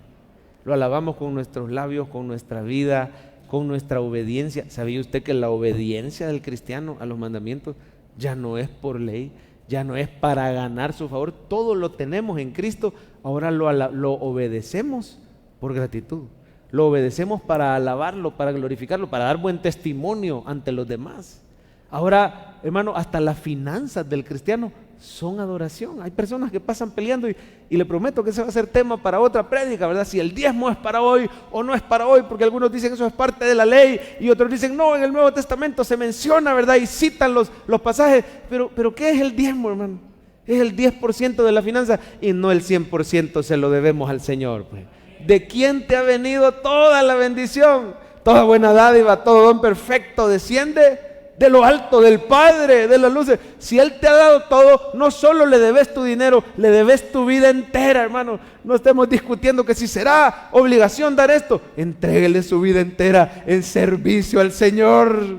Lo alabamos con nuestros labios, con nuestra vida, con nuestra obediencia. ¿Sabía usted que la obediencia del cristiano a los mandamientos ya no es por ley, ya no es para ganar su favor? Todo lo tenemos en Cristo, ahora lo obedecemos por gratitud. Lo obedecemos para alabarlo, para glorificarlo, para dar buen testimonio ante los demás. Ahora, hermano, hasta las finanzas del cristiano son adoración. Hay personas que pasan peleando y le prometo que ese va a ser tema para otra prédica, ¿verdad? Si el diezmo es para hoy o no es para hoy, porque algunos dicen que eso es parte de la ley y otros dicen no, en el Nuevo Testamento se menciona, ¿verdad? Y citan los pasajes, pero ¿qué es el diezmo, hermano? Es el 10% de la finanza y no el 100% se lo debemos al Señor, pues. ¿De quién te ha venido toda la bendición? Toda buena dádiva, todo don perfecto desciende de lo alto, del Padre, de las luces. Si Él te ha dado todo, no solo le debes tu dinero, le debes tu vida entera, hermano. No estemos discutiendo que si será obligación dar esto. Entréguele su vida entera en servicio al Señor.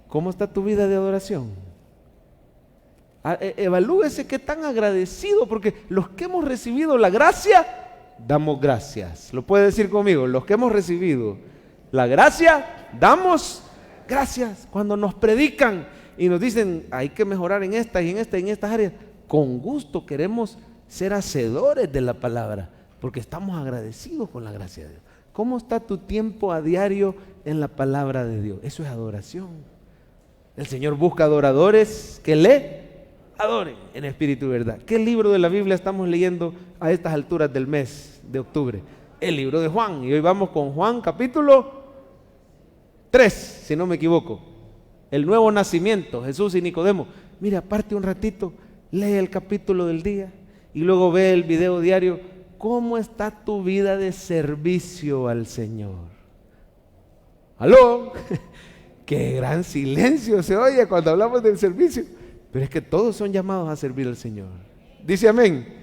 ¿Cómo está tu vida de adoración? Evalúese qué tan agradecido, porque los que hemos recibido la gracia, damos gracias. Lo puede decir conmigo, los que hemos recibido la gracia, damos gracias. Cuando nos predican y nos dicen hay que mejorar en esta y en esta y en estas áreas, con gusto queremos ser hacedores de la palabra, porque estamos agradecidos con la gracia de Dios. ¿Cómo está tu tiempo a diario en la palabra de Dios? Eso es adoración. El Señor busca adoradores que le adoren en espíritu y verdad. ¿Qué libro de la Biblia estamos leyendo a estas alturas del mes de octubre? El libro de Juan, y hoy vamos con Juan capítulo 3, si no me equivoco. El nuevo nacimiento, Jesús y Nicodemo. Mire, aparte un ratito, lee el capítulo del día y luego ve el video diario. ¿Cómo está tu vida de servicio al Señor? ¿Aló? Qué gran silencio se oye cuando hablamos del servicio. Pero es que todos son llamados a servir al Señor. Dice amén.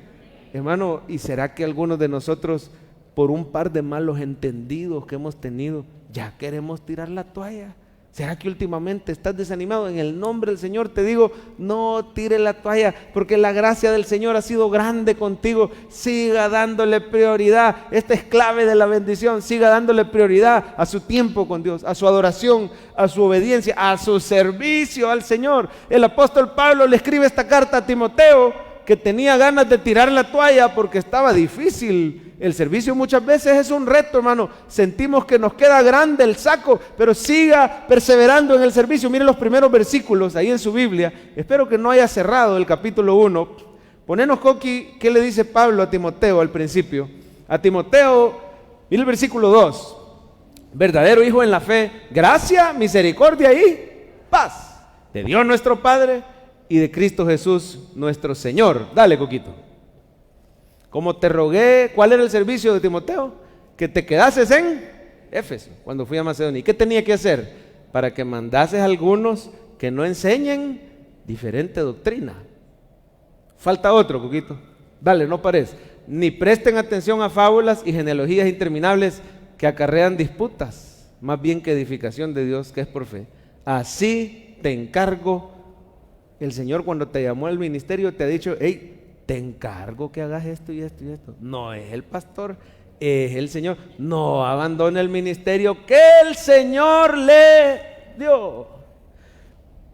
Hermano, ¿y será que algunos de nosotros, por un par de malos entendidos que hemos tenido, ya queremos tirar la toalla? ¿Será que últimamente estás desanimado? En el nombre del Señor te digo, no tire la toalla, porque la gracia del Señor ha sido grande contigo. Siga dándole prioridad. Esta es clave de la bendición. Siga dándole prioridad a su tiempo con Dios, a su adoración, a su obediencia, a su servicio al Señor. El apóstol Pablo le escribe esta carta a Timoteo, que tenía ganas de tirar la toalla porque estaba difícil. El servicio muchas veces es un reto, hermano. Sentimos que nos queda grande el saco, pero siga perseverando en el servicio. Miren los primeros versículos ahí en su Biblia. Espero que no haya cerrado el capítulo 1. Ponenos, Coqui, ¿qué le dice Pablo a Timoteo al principio? A Timoteo, mire el versículo 2. Verdadero hijo en la fe, gracia, misericordia y paz de Dios nuestro Padre y de Cristo Jesús nuestro Señor. Dale, Coquito. Como te rogué, ¿cuál era el servicio de Timoteo? Que te quedases en Éfeso cuando fui a Macedonia. ¿Y qué tenía que hacer? Para que mandases a algunos que no enseñen diferente doctrina. Falta otro, Coquito. Dale, no pares. Ni presten atención a fábulas y genealogías interminables que acarrean disputas, más bien que edificación de Dios, que es por fe. Así te encargo. El Señor, cuando te llamó al ministerio, te ha dicho, hey, te encargo que hagas esto y esto y esto. No es el pastor, es el Señor. No abandone el ministerio que el Señor le dio.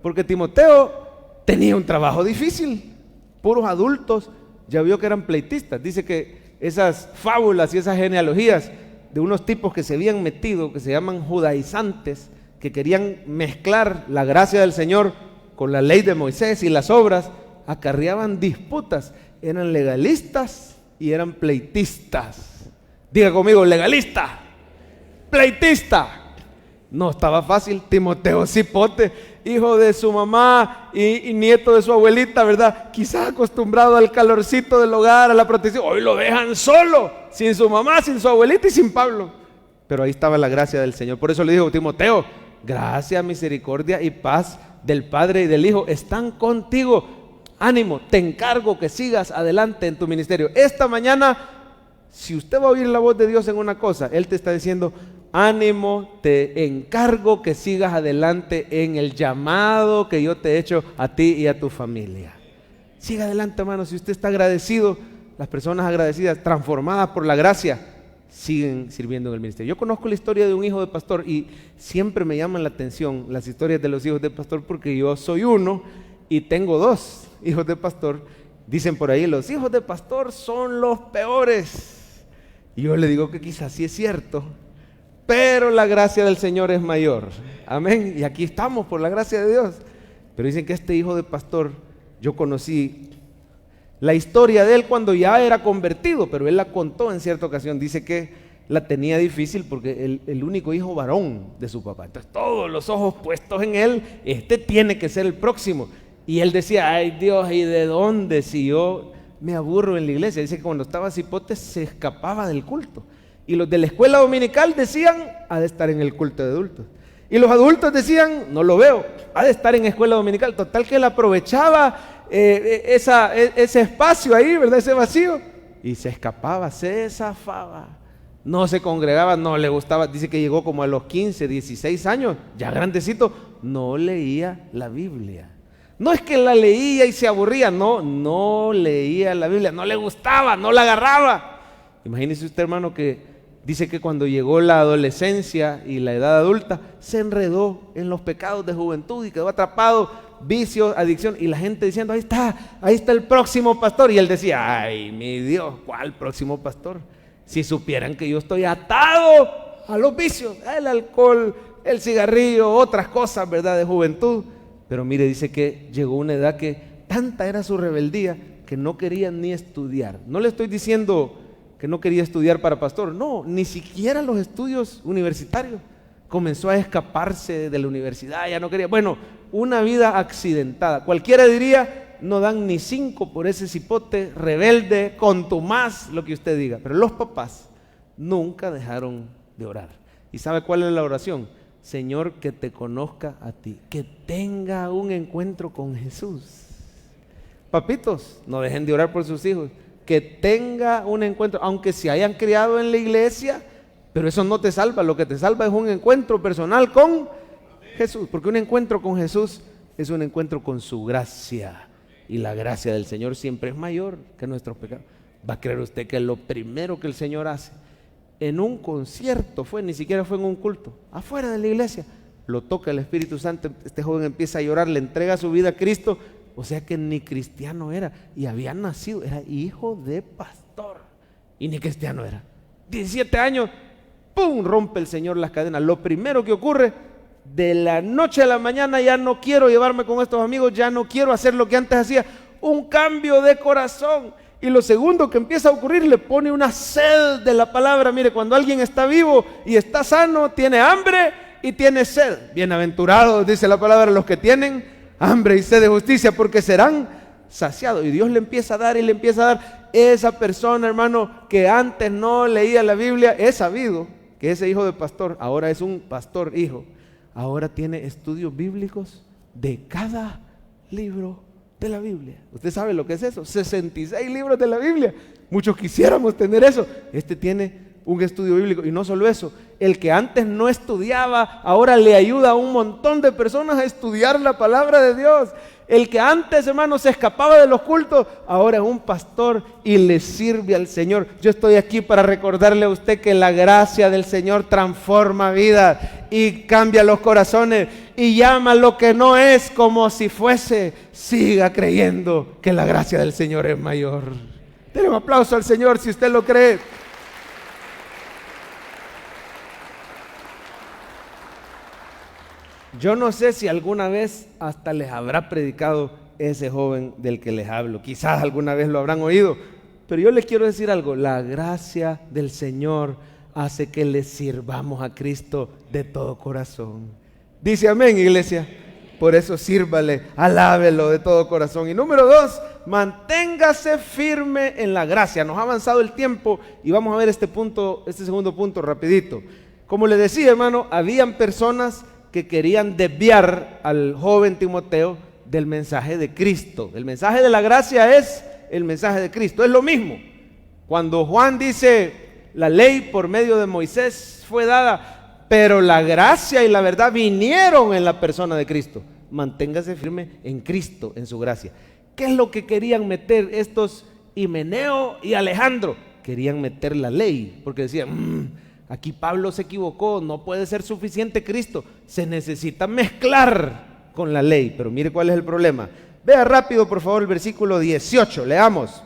Porque Timoteo tenía un trabajo difícil. Puros adultos, ya vio que eran pleitistas. Dice que esas fábulas y esas genealogías de unos tipos que se habían metido, que se llaman judaizantes, que querían mezclar la gracia del Señor con la ley de Moisés y las obras. Acarreaban disputas, eran legalistas y eran pleitistas. Diga conmigo, legalista, pleitista. No estaba fácil. Timoteo Cipote, hijo de su mamá y nieto de su abuelita, ¿verdad? Quizás acostumbrado al calorcito del hogar, a la protección. Hoy lo dejan solo, sin su mamá, sin su abuelita y sin Pablo. Pero ahí estaba la gracia del Señor. Por eso le dijo: Timoteo, gracia, misericordia y paz del Padre y del Hijo están contigo. Ánimo, te encargo que sigas adelante en tu ministerio. Esta mañana, si usted va a oír la voz de Dios en una cosa, Él te está diciendo: ánimo, te encargo que sigas adelante en el llamado que yo te he hecho a ti y a tu familia. Siga adelante, hermano. Si usted está agradecido, las personas agradecidas, transformadas por la gracia, siguen sirviendo en el ministerio. Yo conozco la historia de un hijo de pastor y siempre me llaman la atención las historias de los hijos de pastor, porque yo soy uno y tengo 2 hijos de pastor. Dicen por ahí: los hijos de pastor son los peores. Y yo le digo que quizás sí es cierto, pero la gracia del Señor es mayor. Amén. Y aquí estamos por la gracia de Dios. Pero dicen que este hijo de pastor, yo conocí la historia de él cuando ya era convertido, pero él la contó en cierta ocasión. Dice que la tenía difícil porque el único hijo varón de su papá. Entonces todos los ojos puestos en él, este tiene que ser el próximo. Y él decía: ay Dios, ¿y de dónde si yo me aburro en la iglesia? Dice que cuando estaba Cipote se escapaba del culto. Y los de la escuela dominical decían: ha de estar en el culto de adultos. Y los adultos decían: no lo veo, ha de estar en escuela dominical. Total que él aprovechaba ese espacio ahí, ¿verdad? Ese vacío. Y se escapaba, se zafaba. No se congregaba, no le gustaba. Dice que llegó como a los 15, 16 años, ya grandecito, no leía la Biblia. No es que la leía y se aburría, no leía la Biblia, no le gustaba, no la agarraba. Imagínese usted, hermano, que dice que cuando llegó la adolescencia y la edad adulta, se enredó en los pecados de juventud y quedó atrapado, vicios, adicción, y la gente diciendo: ahí está el próximo pastor. Y él decía: ay, mi Dios, ¿cuál próximo pastor? Si supieran que yo estoy atado a los vicios, el alcohol, el cigarrillo, otras cosas, ¿verdad?, de juventud. Pero mire, dice que llegó una edad que tanta era su rebeldía que no quería ni estudiar. No le estoy diciendo que no quería estudiar para pastor, no, ni siquiera los estudios universitarios. Comenzó a escaparse de la universidad, ya no quería. Bueno, una vida accidentada. Cualquiera diría: no dan ni 5 por ese cipote rebelde, contumaz, lo que usted diga. Pero los papás nunca dejaron de orar. ¿Y sabe cuál es la oración? Señor, que te conozca a ti, que tenga un encuentro con Jesús. Papitos, no dejen de orar por sus hijos, que tenga un encuentro, aunque se hayan criado en la iglesia, pero eso no te salva. Lo que te salva es un encuentro personal con Jesús, porque un encuentro con Jesús es un encuentro con su gracia, y la gracia del Señor siempre es mayor que nuestros pecados. ¿Va a creer usted que lo primero que el Señor hace en un concierto ni siquiera fue en un culto, afuera de la iglesia, lo toca el Espíritu Santo? Este joven empieza a llorar, le entrega su vida a Cristo? O sea que ni cristiano era, y había nacido, era hijo de pastor, y ni cristiano era. 17 años, ¡pum!, rompe el Señor las cadenas. Lo primero que ocurre, de la noche a la mañana: ya no quiero llevarme con estos amigos, ya no quiero hacer lo que antes hacía. Un cambio de corazón. Y lo segundo que empieza a ocurrir, le pone una sed de la palabra. Mire, cuando alguien está vivo y está sano, tiene hambre y tiene sed. Bienaventurados, dice la palabra, los que tienen hambre y sed de justicia, porque serán saciados. Y Dios le empieza a dar y le empieza a dar. Esa persona, hermano, que antes no leía la Biblia, es sabido que ese hijo de pastor ahora es un pastor hijo. Ahora tiene estudios bíblicos de cada libro de la Biblia. ¿Usted sabe lo que es eso? 66 libros de la Biblia. Muchos quisiéramos tener eso. Este tiene un estudio bíblico. Y no solo eso, el que antes no estudiaba, ahora le ayuda a un montón de personas a estudiar la palabra de Dios. El que antes, hermano, se escapaba de los cultos, ahora es un pastor y le sirve al Señor. Yo estoy aquí para recordarle a usted que la gracia del Señor transforma vidas y cambia los corazones y llama lo que no es como si fuese. Siga creyendo que la gracia del Señor es mayor. Denle un aplauso al Señor si usted lo cree. Yo no sé si alguna vez hasta les habrá predicado ese joven del que les hablo. Quizás alguna vez lo habrán oído. Pero yo les quiero decir algo. La gracia del Señor hace que le sirvamos a Cristo de todo corazón. Dice amén, iglesia. Por eso sírvale, alábelo de todo corazón. Y número 2, manténgase firme en la gracia. Nos ha avanzado el tiempo y vamos a ver este segundo punto rapidito. Como les decía, hermano, habían personas que querían desviar al joven Timoteo del mensaje de Cristo. El mensaje de la gracia es el mensaje de Cristo, es lo mismo. Cuando Juan dice, la ley por medio de Moisés fue dada, pero la gracia y la verdad vinieron en la persona de Cristo. Manténgase firme en Cristo, en su gracia. ¿Qué es lo que querían meter estos Himeneo y Alejandro? Querían meter la ley, porque decían, aquí Pablo se equivocó, no puede ser suficiente Cristo, se necesita mezclar con la ley. Pero mire cuál es el problema. Vea rápido por favor el versículo 18, leamos.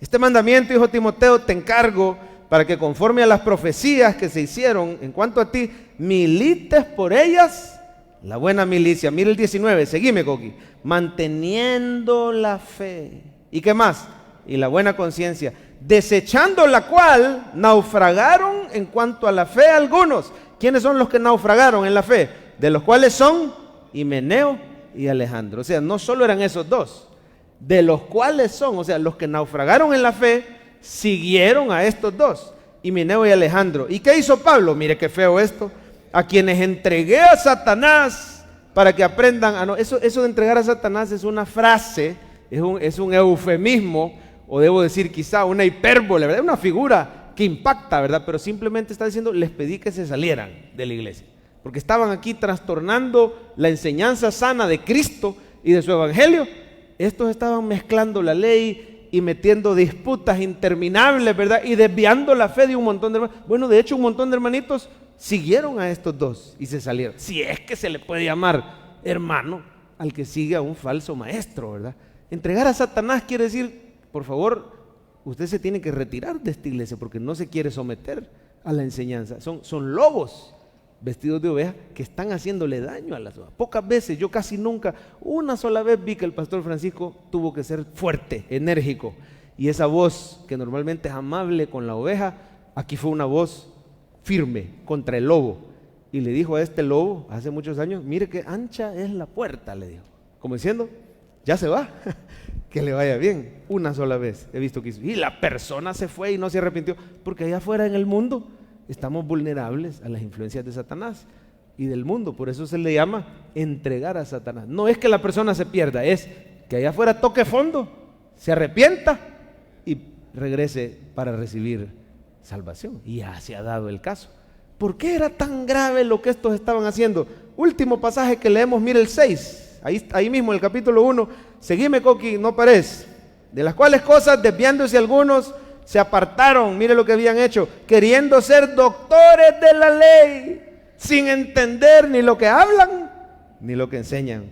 Este mandamiento, hijo Timoteo, te encargo para que conforme a las profecías que se hicieron en cuanto a ti, milites por ellas la buena milicia. Mire el 19, seguime, Coqui. Manteniendo la fe. ¿Y qué más? Y la buena conciencia, desechando la cual naufragaron en cuanto a la fe algunos. ¿Quiénes son los que naufragaron en la fe? De los cuales son Himeneo y Alejandro. O sea, no solo eran esos dos, de los cuales son, o sea, los que naufragaron en la fe siguieron a estos dos, Himeneo y Alejandro. ¿Y qué hizo Pablo? Mire qué feo esto. A quienes entregué a Satanás para que aprendan a no. Eso de entregar a Satanás es una frase, es un eufemismo, o debo decir quizá una hipérbole, ¿verdad? Una figura que impacta, ¿verdad? Pero simplemente está diciendo, les pedí que se salieran de la iglesia, porque estaban aquí trastornando la enseñanza sana de Cristo y de su evangelio. Estos estaban mezclando la ley y metiendo disputas interminables, ¿verdad? Y desviando la fe de un montón de hermanos. Bueno, de hecho un montón de hermanitos siguieron a estos dos y se salieron. Si es que se le puede llamar hermano al que sigue a un falso maestro, ¿verdad? Entregar a Satanás quiere decir, por favor, usted se tiene que retirar de esta iglesia porque no se quiere someter a la enseñanza. Son lobos vestidos de oveja que están haciéndole daño a las ovejas. Pocas veces, yo casi nunca, una sola vez vi que el pastor Francisco tuvo que ser fuerte, enérgico, y esa voz que normalmente es amable con la oveja, aquí fue una voz firme contra el lobo, y le dijo a este lobo hace muchos años, mire qué ancha es la puerta, le dijo, como diciendo, ya se va, que le vaya bien. Una sola vez he visto que hizo, y la persona se fue y no se arrepintió, porque allá afuera en el mundo estamos vulnerables a las influencias de Satanás y del mundo. Por eso se le llama entregar a Satanás. No es que la persona se pierda, es que allá afuera toque fondo, se arrepienta y regrese para recibir salvación. Y ya se ha dado el caso. ¿Por qué era tan grave lo que estos estaban haciendo? Último pasaje que leemos, mire el 6, ahí mismo en el capítulo 1. Seguime, Coqui, no pares. De las cuales cosas, desviándose algunos, se apartaron, mire lo que habían hecho, queriendo ser doctores de la ley, sin entender ni lo que hablan, ni lo que enseñan.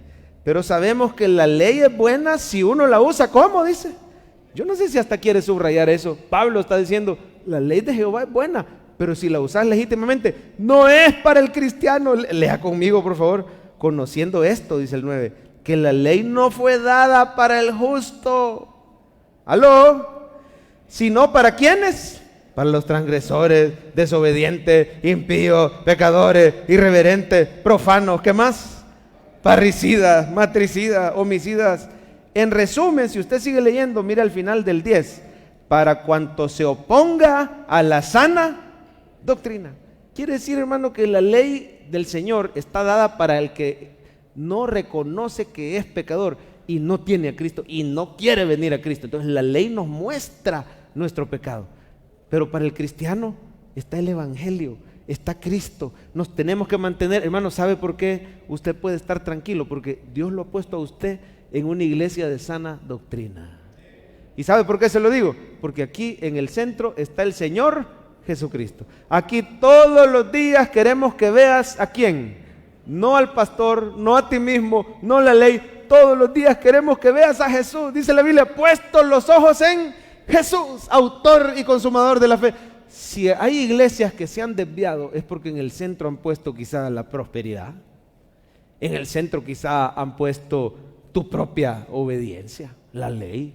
Pero sabemos que la ley es buena si uno la usa. ¿Cómo? Dice. Yo no sé si hasta quiere subrayar eso. Pablo está diciendo, la ley de Jehová es buena, pero si la usas legítimamente, no es para el cristiano. Lea conmigo, por favor. Conociendo esto, dice el 9, que la ley no fue dada para el justo. ¿Aló? Sino para ¿quiénes? Para los transgresores, desobedientes, impíos, pecadores, irreverentes, profanos. ¿Qué más? Parricidas, matricidas, homicidas. En resumen, si usted sigue leyendo, mira al final del 10, para cuanto se oponga a la sana doctrina. Quiere decir, hermano, que la ley del Señor está dada para el que no reconoce que es pecador y no tiene a Cristo y no quiere venir a Cristo. Entonces la ley nos muestra nuestro pecado, pero para el cristiano está el evangelio, está Cristo. Nos tenemos que mantener, hermano. ¿Sabe por qué usted puede estar tranquilo? Porque Dios lo ha puesto a usted en una iglesia de sana doctrina. ¿Y sabe por qué se lo digo? Porque aquí en el centro está el Señor Jesucristo. Aquí todos los días queremos que veas a quién, no al pastor, no a ti mismo, no la ley. Todos los días queremos que veas a Jesús. Dice la Biblia, puestos los ojos en Jesús, autor y consumador de la fe. Si hay iglesias que se han desviado es porque en el centro han puesto quizá la prosperidad, En el centro quizá han puesto tu propia obediencia, la ley.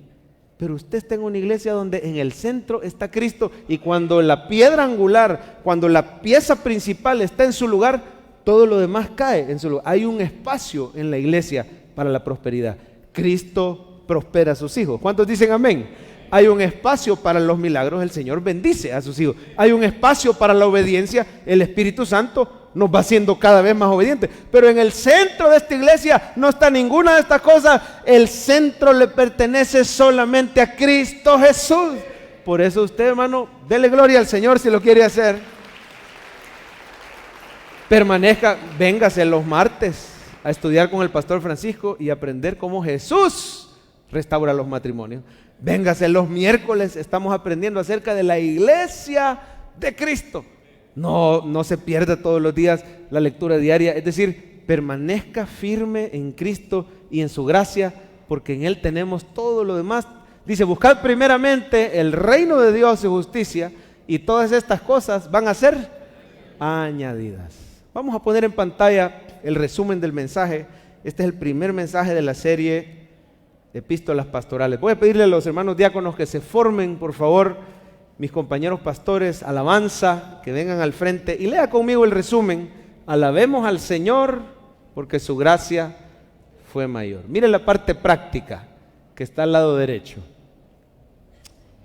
Pero usted está en una iglesia donde en el centro está Cristo, y cuando la piedra angular, cuando la pieza principal está en su lugar, todo lo demás cae en su lugar. Hay un espacio en la iglesia para la prosperidad. Cristo prospera a sus hijos. ¿Cuántos dicen amén? Hay un espacio para los milagros, el Señor bendice a sus hijos. Hay un espacio para la obediencia, el Espíritu Santo nos va haciendo cada vez más obedientes. Pero en el centro de esta iglesia no está ninguna de estas cosas. El centro le pertenece solamente a Cristo Jesús. Por eso usted, hermano, dele gloria al Señor si lo quiere hacer. Permanezca, véngase los martes a estudiar con el pastor Francisco y aprender cómo Jesús restaura los matrimonios. Véngase los miércoles, estamos aprendiendo acerca de la iglesia de Cristo. No se pierda todos los días la lectura diaria, es decir, permanezca firme en Cristo y en su gracia, porque en Él tenemos todo lo demás. Dice, buscad primeramente el reino de Dios y justicia, y todas estas cosas van a ser añadidas. Vamos a poner en pantalla el resumen del mensaje. Este es el primer mensaje de la serie Epístolas Pastorales. Voy a pedirle a los hermanos diáconos que se formen, por favor. Mis compañeros pastores, alabanza, que vengan al frente y lea conmigo el resumen. Alabemos al Señor porque su gracia fue mayor. Mire la parte práctica que está al lado derecho.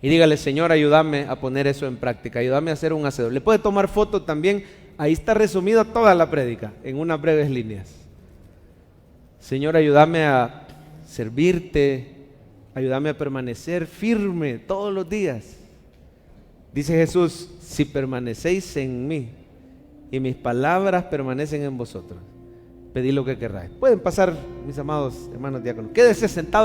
Y dígale, Señor, ayúdame a poner eso en práctica, ayúdame a hacer un hacedor. Le puede tomar foto también, ahí está resumida toda la prédica en unas breves líneas. Señor, ayúdame a servirte, ayúdame a permanecer firme todos los días. Dice Jesús, si permanecéis en mí y mis palabras permanecen en vosotros, pedid lo que querráis. Pueden pasar, mis amados hermanos diáconos. Quédese sentado.